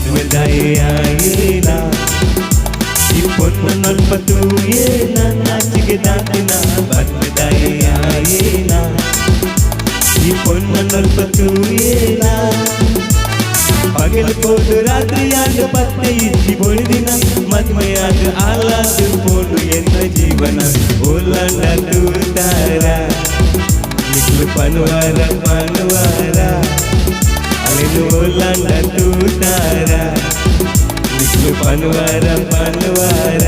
ಮದುವೆದಾಯಿನ ಈ ಪೊನ್ನ ನಲ್ಪತ್ತು ಏನ ನಾಚಿಗೆ ದಾಟಿನ ಮದುವೆದಾಯಿನ ಈ ಪೊನ್ನ ನಲ್ಪತ್ತು ಏನ ಪಗಲುಕೋದು ರಾತ್ರಿಯಾಗ ಪತ್ತೆ ಇಚ್ಚಿ ಬೊಳಿದಿನ ಮದ್ಮೆಯಾಗ ಆಲಾದು ಪೋಡು ಎನ್ನ ಜೀವನ ಓಲಾಂಡ ತೂತಾರ ನಿಕ್ಲು ಪನುವಾರ ಪನುವಾರ ಅಲೆದು ಓಲಾಂಡ ತೂತಾರ ನಿಕ್ಲು ಪನುವಾರ ಪನುವಾರ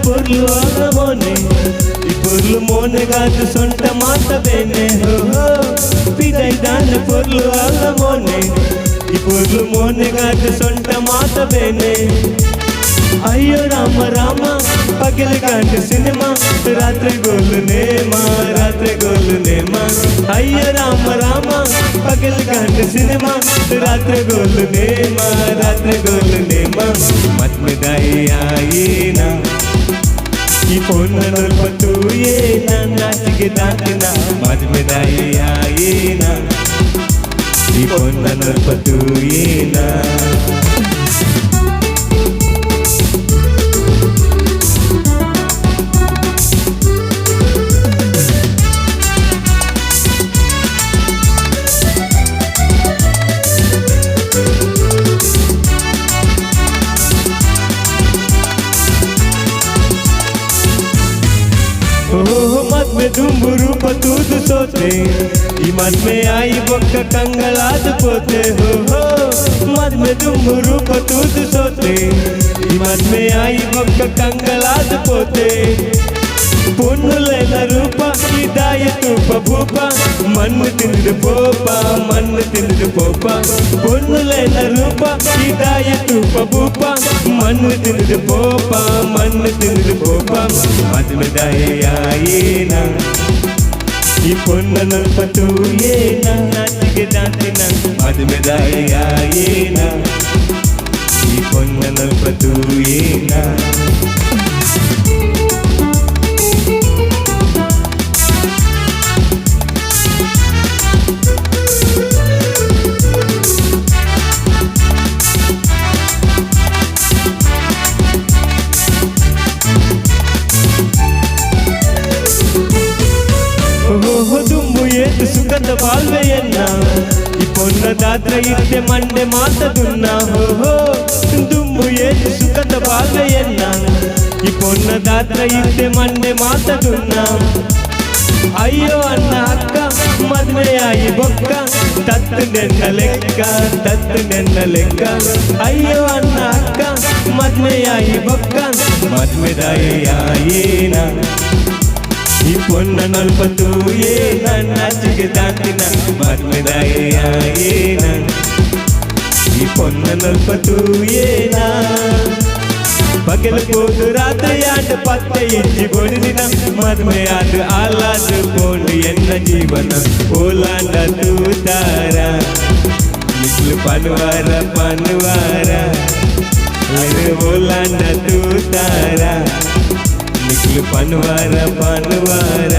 పొర్లు ఆగమోనే ఈ పొర్లు మోనే కాదు సొంత మాతవేనే పిదై దాని పొర్లు ఆగమోనే ఈ పొర్లు మోనే కాదు సొంత మాతవేనే అయ్యో రామ రామ పగలు కాంటి సినిమా రాత్రి గోలు నేమా రాత్రి గోలు నేమా అయ్యో రామ రామ పగలు కాంటి సినిమా రాత్రి గోలు నేమా రాత్రి గోలు నేమా మత్మిదాయినా ಈ ಪೊನ್ನ ನಲ್ಪತ್ತು ಏನ ನಾಚಿಗೆ ದಾಟಿನ ಮದುವೆದಾಯಿನ ಈ ಪೊನ್ನ ನಲ್ಪತ್ತು ಏನ ಮದ್ವೆ ದುಂಬು ರೂಪ ತೂದು ಸೋತೆ ಈ ಮದ್ವೆ ಆಯಿ ಬೊಕ್ಕ ಕಂಗಳಾದ ಪೋತೆ ಮದ್ವೆ ದುಂಬು ರೂಪ ತೂದು ಸೋತೆ ಈ ಮದ್ವೆ ಆಯಿ ಬೊಕ್ಕ ಕಂಗಳಾದ ಪೋತೆ పొన్నులైన రూప ఈ దాయ తూప భూప మన్ను తిందు పోప మన్ను తిందు పోప పొన్నులైన రూప ఈ దాయ తూప భూప మన్ను తిందు పోప మన్ను తిందు పోప మదువదాయిన ఈ పొన్న నల్పತ್ತು ಏನ ನಾಚಿಗೆ ದಾಟಿನ ಮದುವೆದಾಯಿನ ಈ పొన్న ನಲ್ಪತ್ತು ಏನ ದುಂಬು ಏತು ಸುಖದ ಬಾಳ್ವೆಯನ್ನ ಈ ಪೊನ್ನ ದಾತ್ರ ಇಟ್ಟೆ ಮಂಡೆ ಮಾತದುನ್ನ ದುಂಬು ಏತು ಸುಖದ ಬಾಳ್ವೆಯನ್ನ ಈ ಪೊನ್ನ ದಾತ್ರ ಇಟ್ಟೆ ಮಂಡೆ ಮಾತದುನ್ನ ಅಯ್ಯೋ ಅನ್ನ ಅಕ್ಕ ಮದ್ವೆಯಾಯಿ ಬೊಕ್ಕ ತತ್ತು ನೆನ್ನ ಲೆಕ್ಕ ತತ್ತು ನೆನ್ನ ಲೆಕ್ಕ ಅಯ್ಯೋ ಅನ್ನ ಅಕ್ಕ ಮದ್ವೆಯಾಯಿ ಬೊಕ್ಕ ಮದ್ವೆದಾಯಿನ ಈ ಪೊನ್ನ ನಲ್ಪತ್ತು ಏನ ನಾಚಿಗೆ ದಾಟಿನ ಮದ್ವೆದಾಯಿನ ಈ ಪೊನ್ನ ನಲ್ಪತ್ತು ಏನ ಪಗಲುಕೋದು ರಾತ್ರಿಯಾಟ ಪತ್ತೆ ಇಚ್ಚಿ ಬೊಳಿದಿನ ಮದ್ವೆಯಾದ ಆಲಾದು ಪೋಂಡು ಎನ್ನ ಜೀವನ ಓಲಾಂಡ ತೂತಾರ ನಿಕ್ಲು ಪನುವಾರ ಪನುವಾರ ಓಲಾಂಡ ತೂತಾರ ನಿಕ್ಲು ಪನುವಾರ ಪನುವಾರ